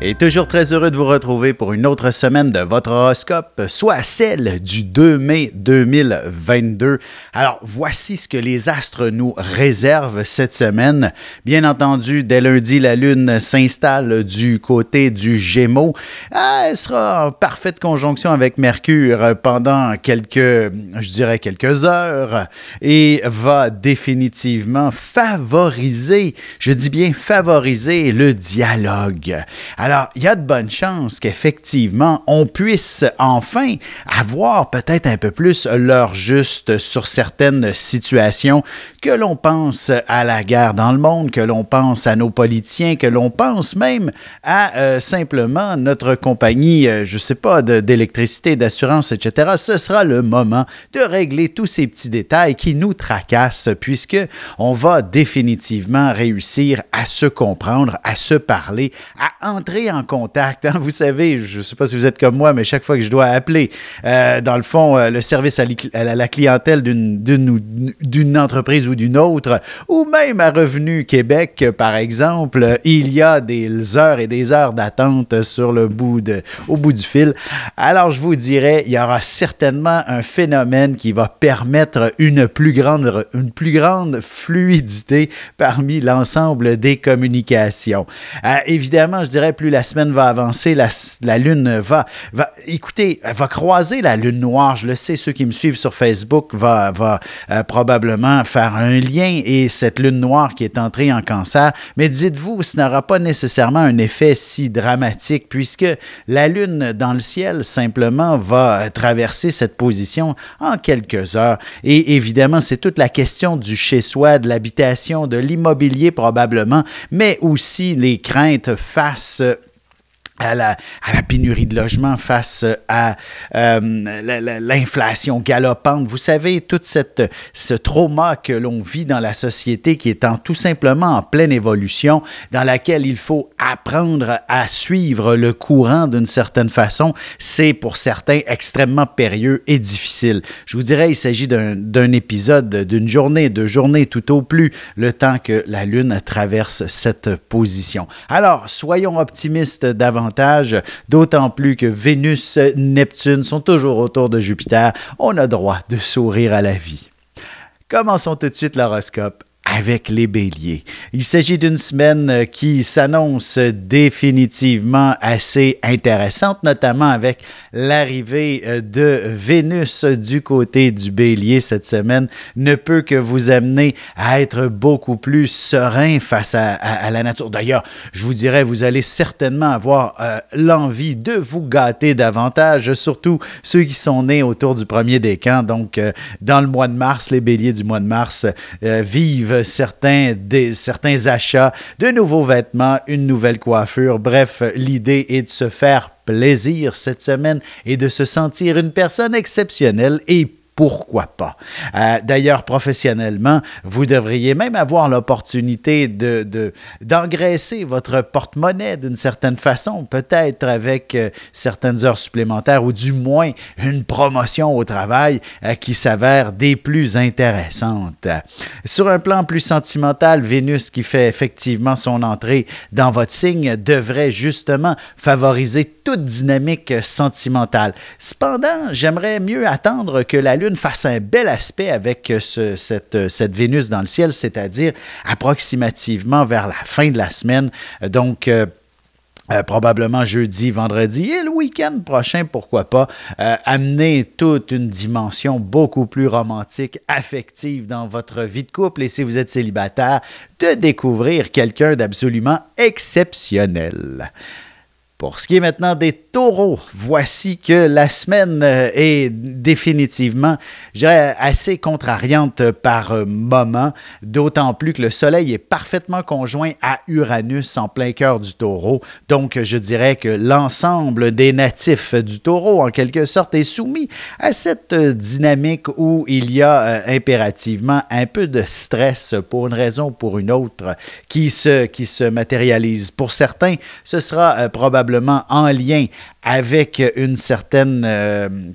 Et toujours très heureux de vous retrouver pour une autre semaine de votre horoscope, soit celle du 2 mai 2022. Alors, voici ce que les astres nous réservent cette semaine. Bien entendu, dès lundi, la Lune s'installe du côté du Gémeaux. Elle sera en parfaite conjonction avec Mercure pendant quelques heures et va définitivement favoriser, je dis bien favoriser, le dialogue. Alors, il y a de bonnes chances qu'effectivement, on puisse enfin avoir peut-être un peu plus l'heure juste sur certaines situations, que l'on pense à la guerre dans le monde, que l'on pense à nos politiciens, que l'on pense même à simplement notre compagnie, je ne sais pas, d'électricité, d'assurance, etc. Ce sera le moment de régler tous ces petits détails qui nous tracassent, puisque on va définitivement réussir à se comprendre, à se parler, à entrer en contact. Hein? Vous savez, je ne sais pas si vous êtes comme moi, mais chaque fois que je dois appeler, dans le fond, le service à la clientèle d'une entreprise ou d'une autre, ou même à Revenu Québec, par exemple, il y a des heures et des heures d'attente au bout du fil. Alors, je vous dirais, il y aura certainement un phénomène qui va permettre une plus grande fluidité parmi l'ensemble des communications. Évidemment, je dirais, plus la semaine va avancer, la Lune va croiser la Lune noire. Je le sais, ceux qui me suivent sur Facebook va probablement faire un lien et cette Lune noire qui est entrée en Cancer. Mais dites-vous, ce n'aura pas nécessairement un effet si dramatique puisque la Lune dans le ciel simplement va traverser cette position en quelques heures. Et évidemment, c'est toute la question du chez-soi, de l'habitation, de l'immobilier probablement, mais aussi les craintes face à la pénurie de logements, face à l'inflation galopante. Vous savez, tout ce trauma que l'on vit dans la société qui est tout simplement en pleine évolution, dans laquelle il faut apprendre à suivre le courant d'une certaine façon, c'est pour certains extrêmement périlleux et difficile. Je vous dirais, il s'agit d'un épisode, d'une journée, 2 journées tout au plus, le temps que la Lune traverse cette position. Alors, soyons optimistes davantage, d'autant plus que Vénus, Neptune sont toujours autour de Jupiter. On a droit de sourire à la vie. Commençons tout de suite l'horoscope avec les béliers. Il s'agit d'une semaine qui s'annonce définitivement assez intéressante, notamment avec l'arrivée de Vénus du côté du bélier cette semaine ne peut que vous amener à être beaucoup plus serein face à la nature. D'ailleurs, je vous dirais, vous allez certainement avoir l'envie de vous gâter davantage, surtout ceux qui sont nés autour du 1er décan. Donc, dans le mois de mars, les béliers du mois de mars vivent certains achats, de nouveaux vêtements, une nouvelle coiffure. Bref, l'idée est de se faire plaisir cette semaine et de se sentir une personne exceptionnelle et pourquoi pas? D'ailleurs, professionnellement, vous devriez même avoir l'opportunité d'engraisser votre porte-monnaie d'une certaine façon, peut-être avec certaines heures supplémentaires ou du moins une promotion au travail qui s'avère des plus intéressantes. Sur un plan plus sentimental, Vénus qui fait effectivement son entrée dans votre signe devrait justement favoriser toute dynamique sentimentale. Cependant, j'aimerais mieux attendre que la Lune fasse un bel aspect avec cette Vénus dans le ciel, c'est-à-dire approximativement vers la fin de la semaine. Donc, probablement jeudi, vendredi et le week-end prochain, pourquoi pas, amener toute une dimension beaucoup plus romantique, affective dans votre vie de couple et si vous êtes célibataire, de découvrir quelqu'un d'absolument exceptionnel. Pour ce qui est maintenant des taureaux, voici que la semaine est définitivement, je dirais, assez contrariante par moment, d'autant plus que le Soleil est parfaitement conjoint à Uranus en plein cœur du Taureau. Donc, je dirais que l'ensemble des natifs du Taureau, en quelque sorte, est soumis à cette dynamique où il y a impérativement un peu de stress pour une raison ou pour une autre qui se matérialise. Pour certains, ce sera probablement en lien avec une certaine,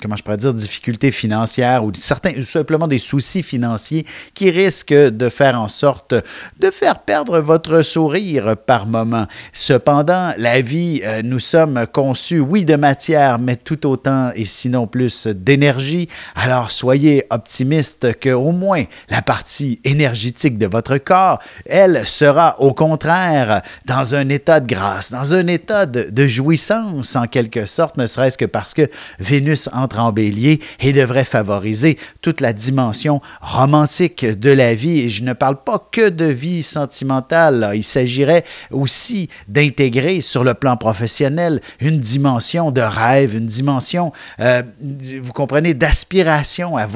comment je pourrais dire, difficulté financière ou simplement des soucis financiers qui risquent de faire en sorte de faire perdre votre sourire par moment. Cependant, la vie, nous sommes conçus, oui, de matière, mais tout autant et sinon plus d'énergie. Alors, soyez optimistes qu'au moins la partie énergétique de votre corps, elle sera au contraire dans un état de grâce, dans un état de jouissance en quelque sorte, ne serait-ce que parce que Vénus entre en Bélier et devrait favoriser toute la dimension romantique de la vie. Et je ne parle pas que de vie sentimentale, là. Il s'agirait aussi d'intégrer sur le plan professionnel une dimension de rêve, une dimension, vous comprenez, d'aspiration à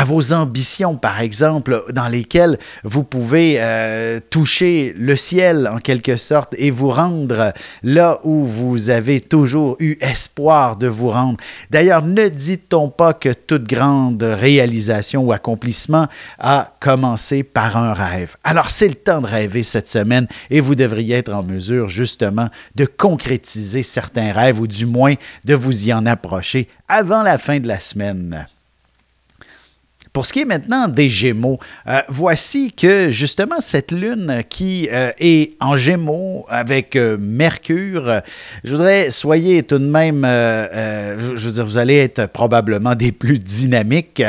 vos ambitions, par exemple, dans lesquelles vous pouvez toucher le ciel, en quelque sorte, et vous rendre là où vous avez toujours eu espoir de vous rendre. D'ailleurs, ne dit-on pas que toute grande réalisation ou accomplissement a commencé par un rêve? Alors, c'est le temps de rêver cette semaine et vous devriez être en mesure, justement, de concrétiser certains rêves ou du moins de vous y en approcher avant la fin de la semaine. Pour ce qui est maintenant des Gémeaux, voici que justement cette lune qui est en Gémeaux avec Mercure, je voudrais, soyez tout de même, je veux dire, vous allez être probablement des plus dynamiques,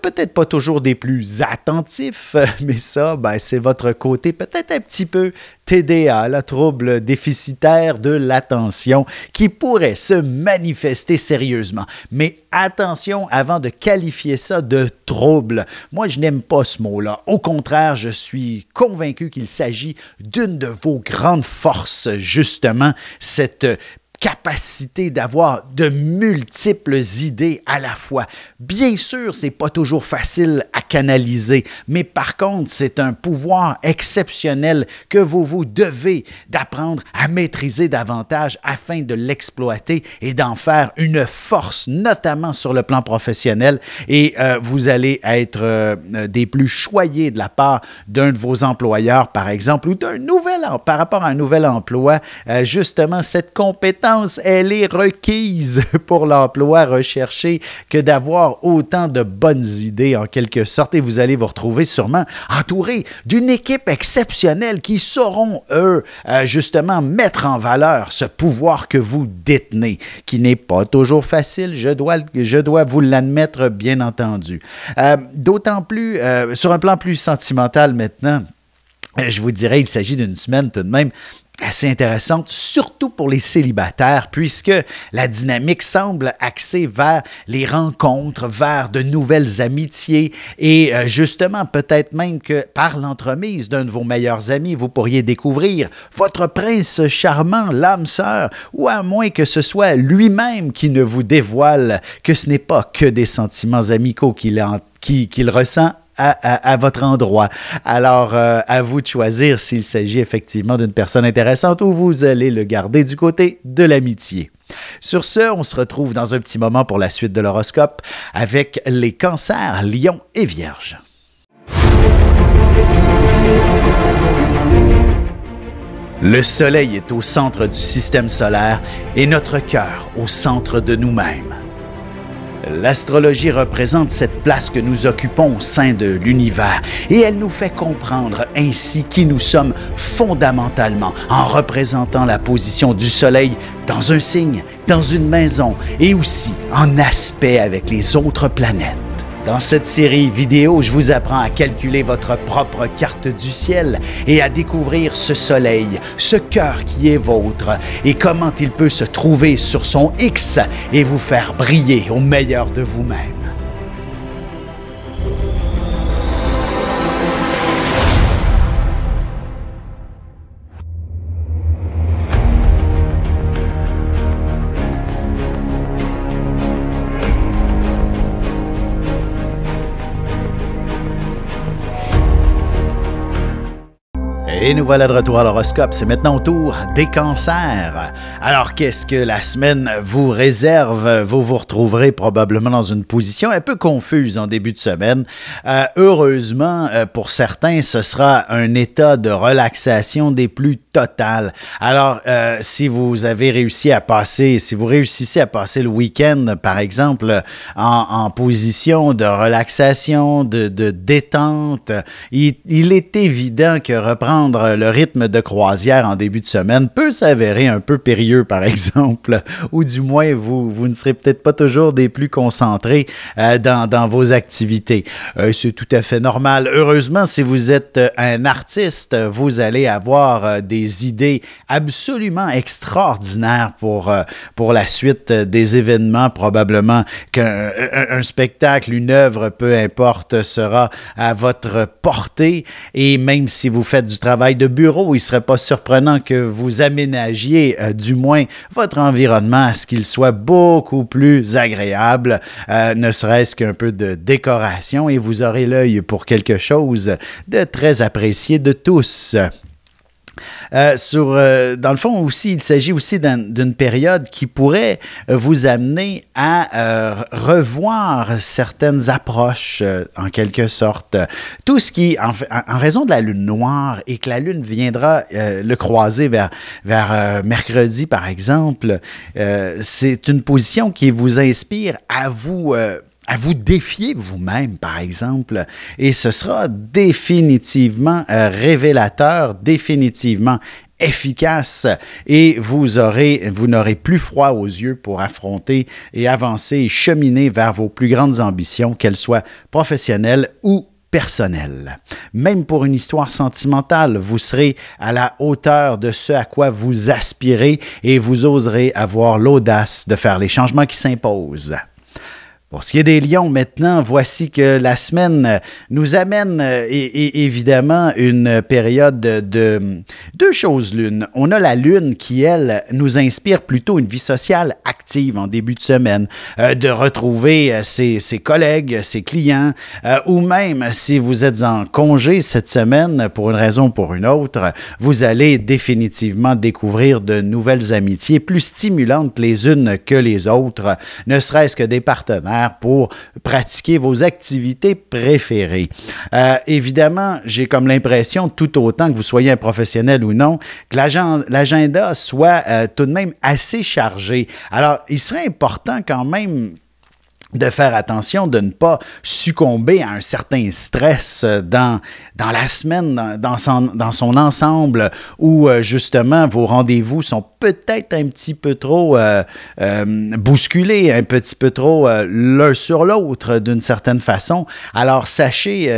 peut-être pas toujours des plus attentifs, mais ça, ben, c'est votre côté peut-être un petit peu TDA, le trouble déficitaire de l'attention, qui pourrait se manifester sérieusement. Mais attention, avant de qualifier ça de trouble, moi je n'aime pas ce mot-là. Au contraire, je suis convaincu qu'il s'agit d'une de vos grandes forces, justement, cette capacité d'avoir de multiples idées à la fois. Bien sûr, c'est pas toujours facile à canaliser, mais par contre, c'est un pouvoir exceptionnel que vous devez d'apprendre à maîtriser davantage afin de l'exploiter et d'en faire une force, notamment sur le plan professionnel. Et vous allez être des plus choyés de la part d'un de vos employeurs, par exemple, ou par rapport à un nouvel emploi. Justement, cette compétence, elle est requise pour l'emploi recherché que d'avoir autant de bonnes idées en quelque sorte et vous allez vous retrouver sûrement entouré d'une équipe exceptionnelle qui sauront, eux, justement mettre en valeur ce pouvoir que vous détenez, qui n'est pas toujours facile, je dois vous l'admettre, bien entendu. D'autant plus, sur un plan plus sentimental maintenant, je vous dirais, il s'agit d'une semaine tout de même assez intéressante, surtout pour les célibataires, puisque la dynamique semble axée vers les rencontres, vers de nouvelles amitiés et justement, peut-être même que par l'entremise d'un de vos meilleurs amis, vous pourriez découvrir votre prince charmant, l'âme sœur, ou à moins que ce soit lui-même qui ne vous dévoile que ce n'est pas que des sentiments amicaux qu'il ressent à votre endroit. Alors, à vous de choisir s'il s'agit effectivement d'une personne intéressante ou vous allez le garder du côté de l'amitié. Sur ce, on se retrouve dans un petit moment pour la suite de l'horoscope avec les cancers, lions et vierges. Le soleil est au centre du système solaire et notre cœur au centre de nous-mêmes. L'astrologie représente cette place que nous occupons au sein de l'univers et elle nous fait comprendre ainsi qui nous sommes fondamentalement en représentant la position du soleil dans un signe, dans une maison et aussi en aspect avec les autres planètes. Dans cette série vidéo, je vous apprends à calculer votre propre carte du ciel et à découvrir ce soleil, ce cœur qui est vôtre et comment il peut se trouver sur son X et vous faire briller au meilleur de vous-même. Et nous voilà de retour à l'horoscope. C'est maintenant au tour des cancers. Alors, qu'est-ce que la semaine vous réserve? Vous vous retrouverez probablement dans une position un peu confuse en début de semaine. Heureusement, pour certains, ce sera un état de relaxation des plus totales. Alors, si vous réussissez à passer le week-end, par exemple, en position de relaxation, de détente, il est évident que reprendre le rythme de croisière en début de semaine peut s'avérer un peu périlleux, par exemple, ou du moins, vous ne serez peut-être pas toujours des plus concentrés dans vos activités. C'est tout à fait normal. Heureusement, si vous êtes un artiste, vous allez avoir des idées absolument extraordinaires pour la suite des événements. Probablement qu'un spectacle, une œuvre, peu importe, sera à votre portée. Et même si vous faites du travail de bureau, il ne serait pas surprenant que vous aménagiez du moins votre environnement à ce qu'il soit beaucoup plus agréable, ne serait-ce qu'un peu de décoration, et vous aurez l'œil pour quelque chose de très apprécié de tous. Dans le fond aussi, il s'agit aussi d'une période qui pourrait vous amener à revoir certaines approches, en quelque sorte. Tout ce qui, en raison de la lune noire et que la lune viendra le croiser vers mercredi, par exemple, c'est une position qui vous inspire à vous défier vous-même, par exemple, et ce sera définitivement révélateur, définitivement efficace, et vous n'aurez plus froid aux yeux pour affronter et avancer et cheminer vers vos plus grandes ambitions, qu'elles soient professionnelles ou personnelles. Même pour une histoire sentimentale, vous serez à la hauteur de ce à quoi vous aspirez et vous oserez avoir l'audace de faire les changements qui s'imposent. Pour ce qui est des lions, maintenant, voici que la semaine nous amène évidemment une période de deux choses lunes. On a la lune qui, elle, nous inspire plutôt une vie sociale active en début de semaine, de retrouver ses collègues, ses clients, ou même si vous êtes en congé cette semaine, pour une raison ou pour une autre, vous allez définitivement découvrir de nouvelles amitiés plus stimulantes les unes que les autres, ne serait-ce que des partenaires pour pratiquer vos activités préférées. Évidemment, j'ai comme l'impression, tout autant que vous soyez un professionnel ou non, que l'agenda soit tout de même assez chargé. Alors, il serait important quand même de faire attention de ne pas succomber à un certain stress dans la semaine, dans son ensemble, où justement vos rendez-vous sont peut-être un petit peu trop bousculés, un petit peu trop l'un sur l'autre d'une certaine façon. Alors sachez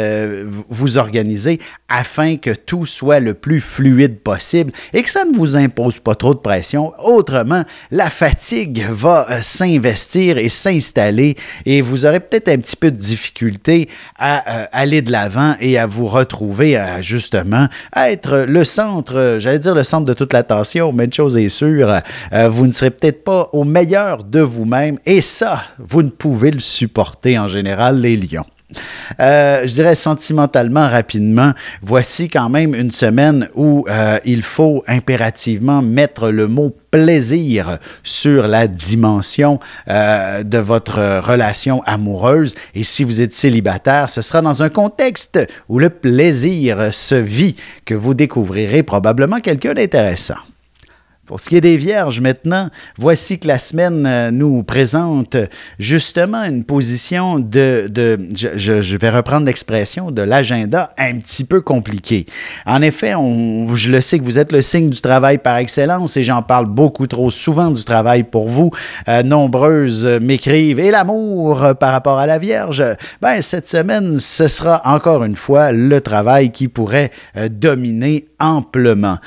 vous organiser afin que tout soit le plus fluide possible et que ça ne vous impose pas trop de pression. Autrement, la fatigue va s'investir et s'installer et vous aurez peut-être un petit peu de difficulté à aller de l'avant et à vous retrouver justement à être le centre, j'allais dire le centre de toute l'attention, mais une chose est sûre, vous ne serez peut-être pas au meilleur de vous-même et ça, vous ne pouvez le supporter en général, les lions. Je dirais sentimentalement, rapidement, voici quand même une semaine où il faut impérativement mettre le mot plaisir sur la dimension de votre relation amoureuse. Et si vous êtes célibataire, ce sera dans un contexte où le plaisir se vit que vous découvrirez probablement quelqu'un d'intéressant. Pour ce qui est des Vierges, maintenant, voici que la semaine nous présente justement une position je vais reprendre l'expression, de l'agenda un petit peu compliqué. En effet, je le sais que vous êtes le signe du travail par excellence et j'en parle beaucoup trop souvent du travail pour vous. Nombreuses m'écrivent « Et l'amour par rapport à la Vierge? » Ben, cette semaine, ce sera encore une fois le travail qui pourrait dominer amplement.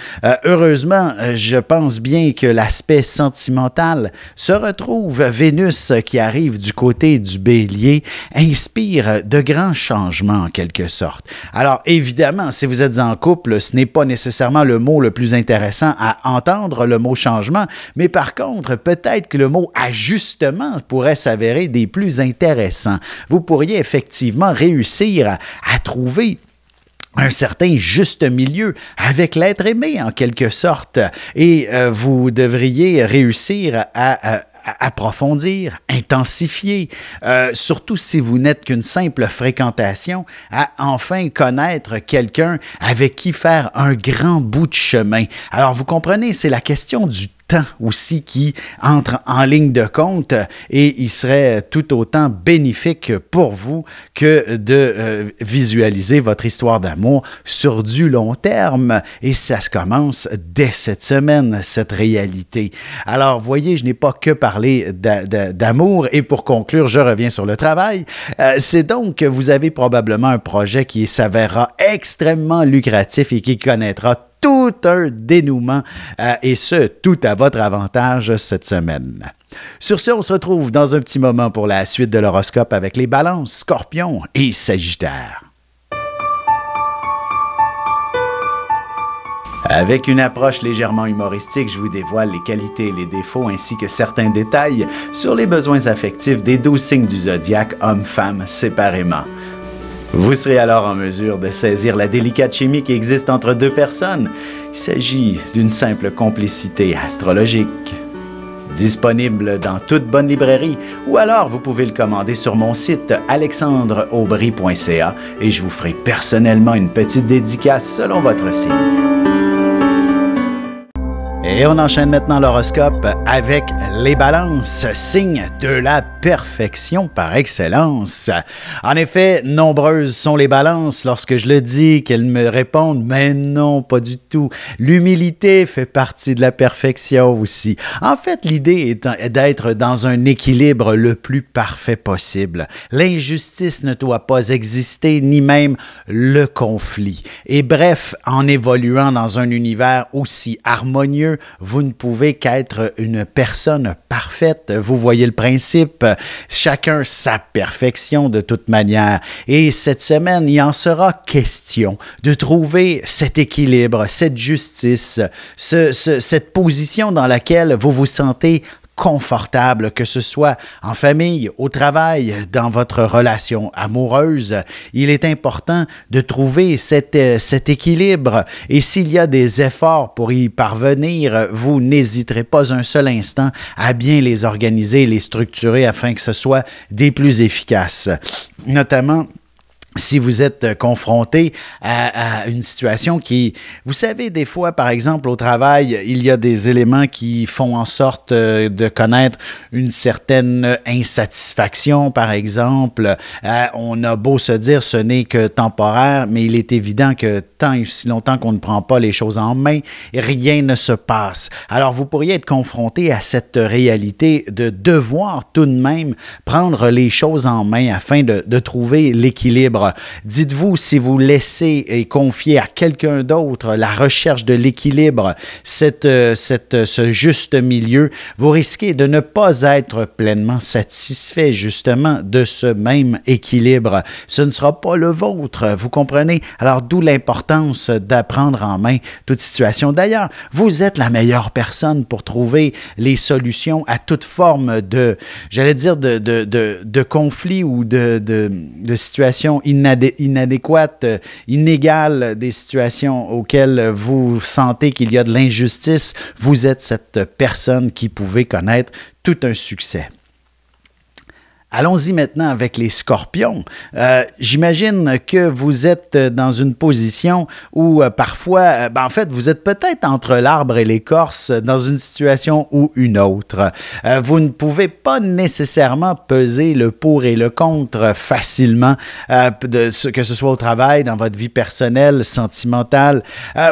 Heureusement, je pense bien que l'aspect sentimental se retrouve. Vénus qui arrive du côté du Bélier inspire de grands changements en quelque sorte. Alors évidemment, si vous êtes en couple, ce n'est pas nécessairement le mot le plus intéressant à entendre, le mot changement, mais par contre, peut-être que le mot ajustement pourrait s'avérer des plus intéressants. Vous pourriez effectivement réussir à trouver un certain juste milieu avec l'être aimé en quelque sorte et vous devriez réussir à approfondir, intensifier, surtout si vous n'êtes qu'une simple fréquentation, à enfin connaître quelqu'un avec qui faire un grand bout de chemin. Alors vous comprenez, c'est la question du temps aussi qui entre en ligne de compte et il serait tout autant bénéfique pour vous que de visualiser votre histoire d'amour sur du long terme et ça se commence dès cette semaine, cette réalité. Alors voyez, je n'ai pas que parlé d'amour et pour conclure, je reviens sur le travail. C'est donc que vous avez probablement un projet qui s'avérera extrêmement lucratif et qui connaîtra tout un dénouement et ce, tout à votre avantage cette semaine. Sur ce, on se retrouve dans un petit moment pour la suite de l'horoscope avec les balances, scorpions et sagittaires. Avec une approche légèrement humoristique, je vous dévoile les qualités et les défauts ainsi que certains détails sur les besoins affectifs des 12 signes du zodiaque, hommes-femmes séparément. Vous serez alors en mesure de saisir la délicate chimie qui existe entre deux personnes. Il s'agit d'une simple complicité astrologique. Disponible dans toute bonne librairie ou alors vous pouvez le commander sur mon site alexandreaubry.ca et je vous ferai personnellement une petite dédicace selon votre signe. Et on enchaîne maintenant l'horoscope avec les balances, signe de la perfection par excellence. En effet, nombreuses sont les balances lorsque je le dis, qu'elles me répondent, mais non, pas du tout. L'humilité fait partie de la perfection aussi. En fait, l'idée est d'être dans un équilibre le plus parfait possible. L'injustice ne doit pas exister, ni même le conflit. Et bref, en évoluant dans un univers aussi harmonieux, vous ne pouvez qu'être une personne parfaite. Vous voyez le principe, chacun sa perfection de toute manière. Et cette semaine, il en sera question de trouver cet équilibre, cette justice, cette position dans laquelle vous vous sentez confortable, que ce soit en famille, au travail, dans votre relation amoureuse. Il est important de trouver cet équilibre et s'il y a des efforts pour y parvenir, vous n'hésiterez pas un seul instant à bien les organiser, les structurer afin que ce soit des plus efficaces. Notamment, si vous êtes confronté à une situation qui, vous savez, des fois, par exemple, au travail, il y a des éléments qui font en sorte de connaître une certaine insatisfaction, par exemple. On a beau se dire ce n'est que temporaire, mais il est évident que tant et si longtemps qu'on ne prend pas les choses en main, rien ne se passe. Alors, vous pourriez être confronté à cette réalité de devoir tout de même prendre les choses en main afin de trouver l'équilibre. Dites-vous, si vous laissez et confiez à quelqu'un d'autre la recherche de l'équilibre, ce juste milieu, vous risquez de ne pas être pleinement satisfait justement de ce même équilibre. Ce ne sera pas le vôtre, vous comprenez? Alors, d'où l'importance d'apprendre en main toute situation. D'ailleurs, vous êtes la meilleure personne pour trouver les solutions à toute forme de, j'allais dire, de conflit ou de situation inadéquates, inégales, des situations auxquelles vous sentez qu'il y a de l'injustice, vous êtes cette personne qui pouvait connaître tout un succès. Allons-y maintenant avec les scorpions. J'imagine que vous êtes dans une position où parfois, en fait, vous êtes peut-être entre l'arbre et l'écorce dans une situation ou une autre. Vous ne pouvez pas nécessairement peser le pour et le contre facilement, que ce soit au travail, dans votre vie personnelle, sentimentale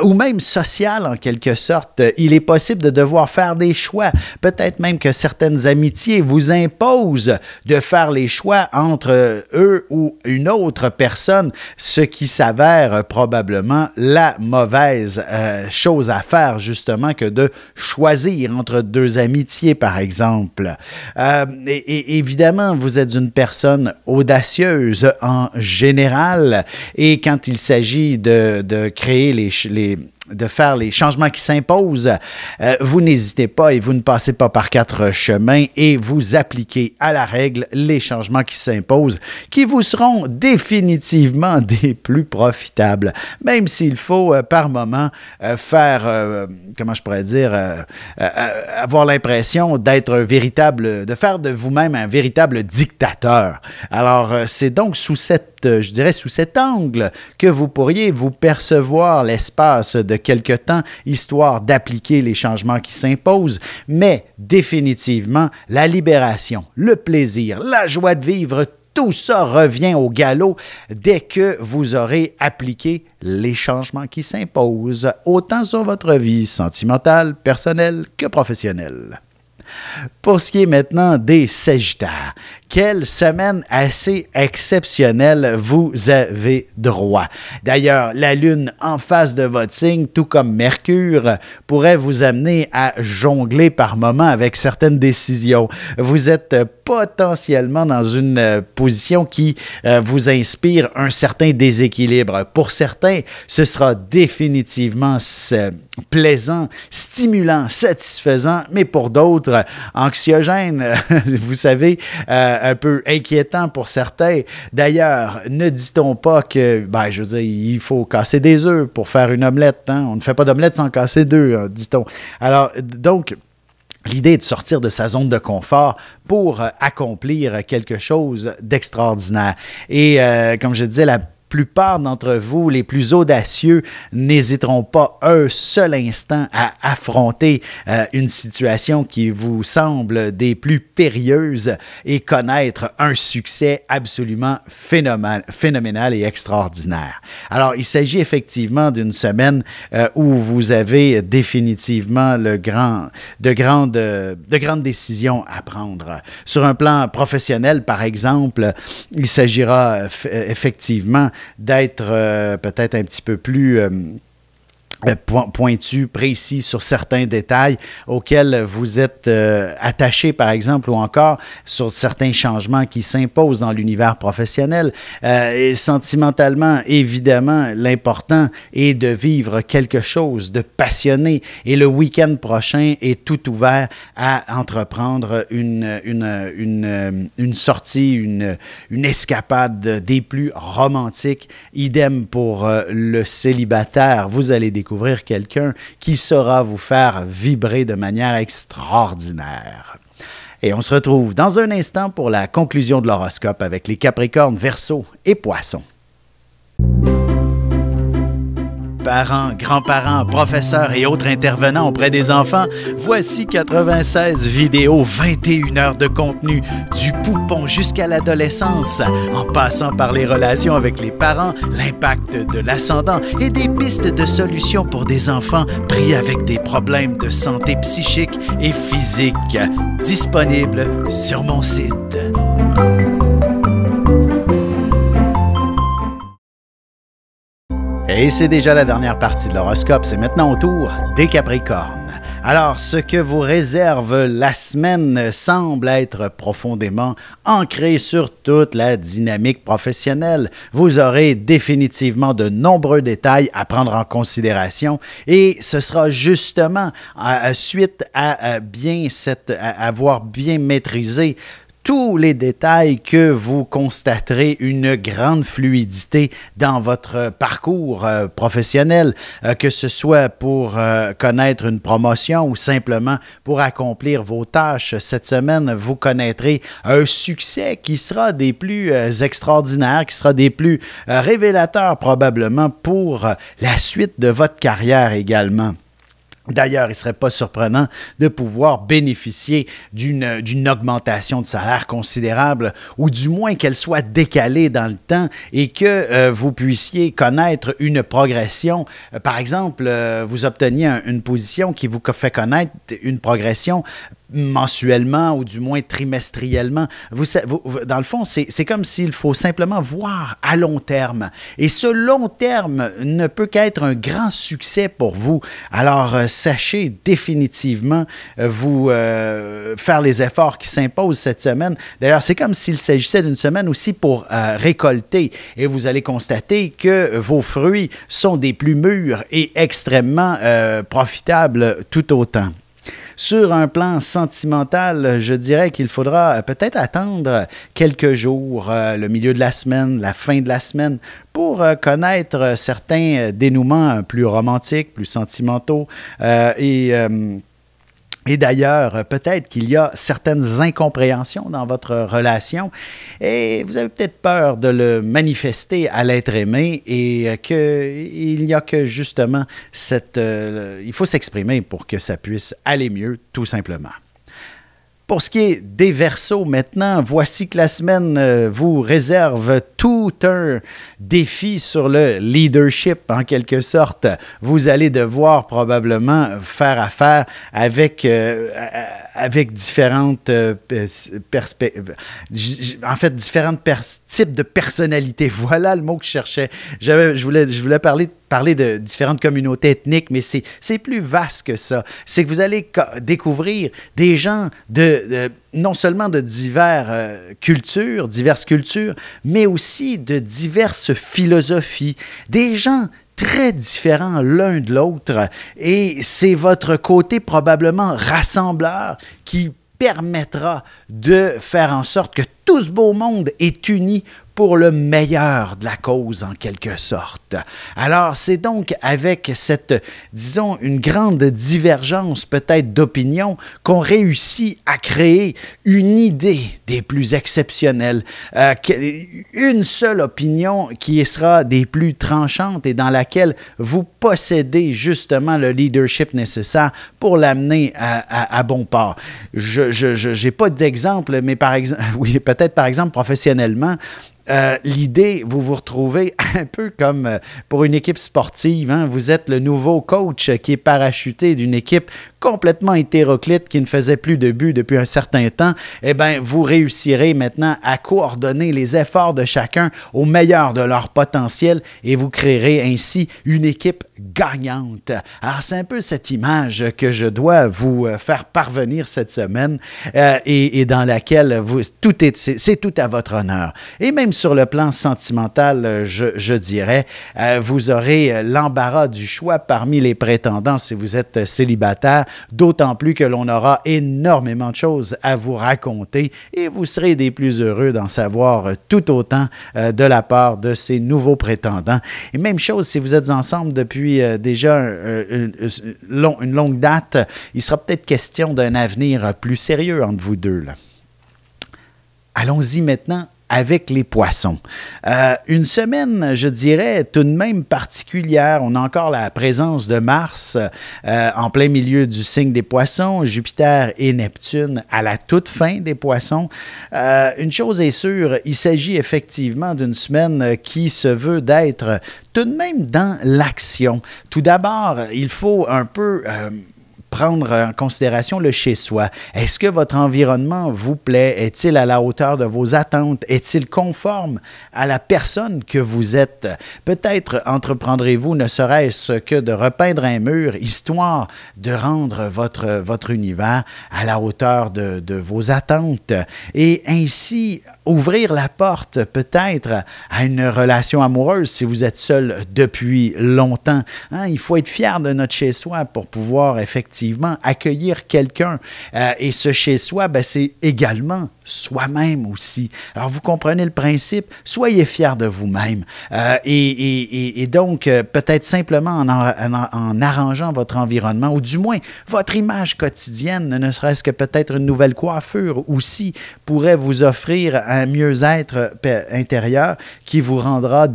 ou même sociale en quelque sorte. Il est possible de devoir faire des choix. Peut-être même que certaines amitiés vous imposent de faire les choix entre eux ou une autre personne, ce qui s'avère probablement la mauvaise chose à faire, justement, que de choisir entre deux amitiés, par exemple. Et évidemment, vous êtes une personne audacieuse en général, et quand il s'agit de créer de faire les changements qui s'imposent, vous n'hésitez pas et vous ne passez pas par quatre chemins et vous appliquez à la règle les changements qui s'imposent, qui vous seront définitivement des plus profitables, même s'il faut par moment faire, comment je pourrais dire, avoir l'impression d'être de faire de vous-même un véritable dictateur. Alors, c'est donc sous je dirais sous cet angle que vous pourriez vous percevoir l'espace de quelque temps, histoire d'appliquer les changements qui s'imposent, mais définitivement, la libération, le plaisir, la joie de vivre, tout ça revient au galop dès que vous aurez appliqué les changements qui s'imposent, autant sur votre vie sentimentale, personnelle que professionnelle. Pour ce qui est maintenant des Sagittaires, quelle semaine assez exceptionnelle vous avez droit. D'ailleurs, la Lune en face de votre signe, tout comme Mercure, pourrait vous amener à jongler par moments avec certaines décisions. Vous êtes potentiellement dans une position qui vous inspire un certain déséquilibre. Pour certains, ce sera définitivement plaisant, stimulant, satisfaisant, mais pour d'autres, anxiogène, vous savez, un peu inquiétant pour certains. D'ailleurs, ne dit-on pas que, je veux dire, il faut casser des œufs pour faire une omelette, hein? On ne fait pas d'omelette sans casser d'œufs, hein, dit-on. Alors, donc, l'idée est de sortir de sa zone de confort pour accomplir quelque chose d'extraordinaire. Et comme je disais, la plupart d'entre vous, les plus audacieux, n'hésiteront pas un seul instant à affronter une situation qui vous semble des plus périlleuses et connaître un succès absolument phénoménal et extraordinaire. Alors, il s'agit effectivement d'une semaine où vous avez définitivement de grandes décisions à prendre. Sur un plan professionnel, par exemple, il s'agira effectivement d'être peut-être un petit peu plus pointu, précis sur certains détails auxquels vous êtes attaché, par exemple, ou encore sur certains changements qui s'imposent dans l'univers professionnel. Et sentimentalement, évidemment, l'important est de vivre quelque chose de passionné. Et le week-end prochain est tout ouvert à entreprendre une sortie, une escapade des plus romantiques. Idem pour le célibataire. Vous allez découvrir quelqu'un qui saura vous faire vibrer de manière extraordinaire. Et on se retrouve dans un instant pour la conclusion de l'horoscope avec les Capricornes, Verseaux et Poissons. Parents, grands-parents, professeurs et autres intervenants auprès des enfants, voici 96 vidéos, 21 heures de contenu, du poupon jusqu'à l'adolescence, en passant par les relations avec les parents, l'impact de l'ascendant et des pistes de solutions pour des enfants pris avec des problèmes de santé psychique et physique. Disponible sur mon site. Et c'est déjà la dernière partie de l'horoscope, c'est maintenant au tour des Capricornes. Alors, ce que vous réserve la semaine semble être profondément ancré sur toute la dynamique professionnelle. Vous aurez définitivement de nombreux détails à prendre en considération et ce sera justement suite à avoir bien maîtrisé tous les détails que vous constaterez une grande fluidité dans votre parcours professionnel, que ce soit pour connaître une promotion ou simplement pour accomplir vos tâches. Cette semaine, vous connaîtrez un succès qui sera des plus extraordinaires, qui sera des plus révélateurs probablement pour la suite de votre carrière également. D'ailleurs, il ne serait pas surprenant de pouvoir bénéficier d'une augmentation de salaire considérable ou du moins qu'elle soit décalée dans le temps et que vous puissiez connaître une progression. Par exemple, vous obteniez une position qui vous fait connaître une progression mensuellement ou du moins trimestriellement. Dans le fond, c'est comme s'il faut simplement voir à long terme. Et ce long terme ne peut qu'être un grand succès pour vous. Alors, sachez définitivement vous faire les efforts qui s'imposent cette semaine. D'ailleurs, c'est comme s'il s'agissait d'une semaine aussi pour récolter. Et vous allez constater que vos fruits sont des plus mûrs et extrêmement profitables tout autant. Sur un plan sentimental, je dirais qu'il faudra peut-être attendre quelques jours, le milieu de la semaine, la fin de la semaine, pour connaître certains dénouements plus romantiques, plus sentimentaux et d'ailleurs, peut-être qu'il y a certaines incompréhensions dans votre relation et vous avez peut-être peur de le manifester à l'être aimé et qu'il n'y a que justement il faut s'exprimer pour que ça puisse aller mieux, tout simplement. Pour ce qui est des Verseaux maintenant, voici que la semaine vous réserve tout un défi sur le leadership, en quelque sorte. Vous allez devoir probablement faire affaire avec différentes types de personnalités. Voilà le mot que je cherchais. Je voulais parler de différentes communautés ethniques, mais c'est plus vaste que ça. C'est que vous allez découvrir des gens non seulement de diverses cultures, mais aussi de diverses philosophies. Des gens très différents l'un de l'autre. Et c'est votre côté probablement rassembleur qui permettra de faire en sorte que tout ce beau monde est uni pour le meilleur de la cause, en quelque sorte. Alors, c'est donc avec cette, disons, une grande divergence peut-être d'opinion qu'on réussit à créer une idée des plus exceptionnelles, une seule opinion qui sera des plus tranchantes et dans laquelle vous possédez justement le leadership nécessaire pour l'amener à bon port. Je n'ai pas d'exemple, mais par exemple, oui, peut-être par exemple professionnellement, l'idée, vous vous retrouvez un peu comme pour une équipe sportive. Hein? Vous êtes le nouveau coach qui est parachuté d'une équipe complètement hétéroclite qui ne faisait plus de but depuis un certain temps. Eh bien, vous réussirez maintenant à coordonner les efforts de chacun au meilleur de leur potentiel et vous créerez ainsi une équipe gagnante. Alors, c'est un peu cette image que je dois vous faire parvenir cette semaine et dans laquelle c'est tout à votre honneur. Et même sur le plan sentimental, je dirais, vous aurez l'embarras du choix parmi les prétendants si vous êtes célibataire, d'autant plus que l'on aura énormément de choses à vous raconter et vous serez des plus heureux d'en savoir tout autant de la part de ces nouveaux prétendants. Et même chose, si vous êtes ensemble depuis déjà une longue date, il sera peut-être question d'un avenir plus sérieux entre vous deux, là. Allons-y maintenant avec les poissons. Une semaine, je dirais, tout de même particulière. On a encore la présence de Mars en plein milieu du signe des poissons, Jupiter et Neptune à la toute fin des poissons. Une chose est sûre, il s'agit effectivement d'une semaine qui se veut d'être tout de même dans l'action. Tout d'abord, il faut un peu prendre en considération le chez-soi. Est-ce que votre environnement vous plaît? Est-il à la hauteur de vos attentes? Est-il conforme à la personne que vous êtes? Peut-être entreprendrez-vous ne serait-ce que de repeindre un mur, histoire de rendre votre univers à la hauteur de vos attentes et ainsi ouvrir la porte peut-être à une relation amoureuse si vous êtes seul depuis longtemps. Hein? Il faut être fier de notre chez-soi pour pouvoir effectivement accueillir quelqu'un. Et ce chez-soi, ben, c'est également soi-même aussi. Alors, vous comprenez le principe? Soyez fiers de vous-même. Et donc, peut-être simplement en arrangeant votre environnement, ou du moins votre image quotidienne, ne serait-ce que peut-être une nouvelle coiffure aussi, pourrait vous offrir un mieux-être intérieur qui vous rendra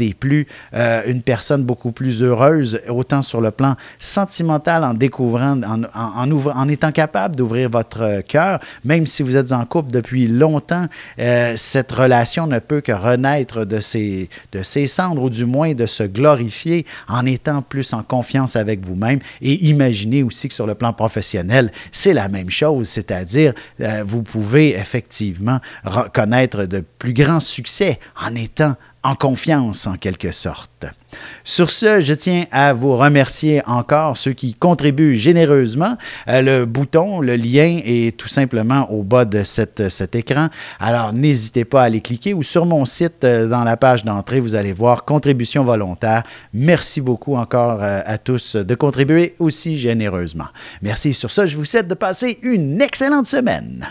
une personne beaucoup plus heureuse, autant sur le plan sentimental en découvrant, en étant capable d'ouvrir votre cœur, même si vous êtes en couple depuis longtemps, cette relation ne peut que renaître de ses cendres, ou du moins de se glorifier en étant plus en confiance avec vous-même. Et imaginez aussi que sur le plan professionnel, c'est la même chose, c'est-à-dire vous pouvez effectivement connaître de plus grands succès en étant en confiance, en quelque sorte. Sur ce, je tiens à vous remercier encore, ceux qui contribuent généreusement. Le bouton, le lien est tout simplement au bas de cet écran. Alors, n'hésitez pas à aller cliquer, ou sur mon site, dans la page d'entrée, vous allez voir « Contribution volontaire ». Merci beaucoup encore à tous de contribuer aussi généreusement. Merci. Sur ce, je vous souhaite de passer une excellente semaine.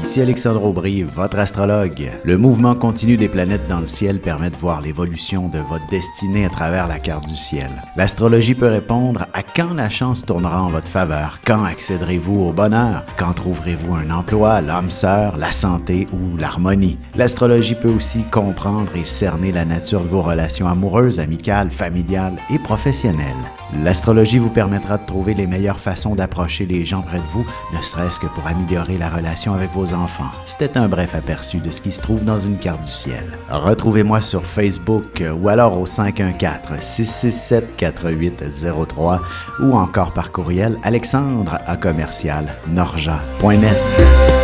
Ici Alexandre Aubry, votre astrologue. Le mouvement continu des planètes dans le ciel permet de voir l'évolution de votre destinée à travers la carte du ciel. L'astrologie peut répondre à quand la chance tournera en votre faveur, quand accéderez-vous au bonheur, quand trouverez-vous un emploi, l'âme sœur, la santé ou l'harmonie. L'astrologie peut aussi comprendre et cerner la nature de vos relations amoureuses, amicales, familiales et professionnelles. L'astrologie vous permettra de trouver les meilleures façons d'approcher les gens près de vous, ne serait-ce que pour améliorer la relation avec vos enfants. C'était un bref aperçu de ce qui se trouve dans une carte du ciel. Retrouvez-moi sur Facebook ou alors au 514-667-4803 ou encore par courriel alexandre@norja.net.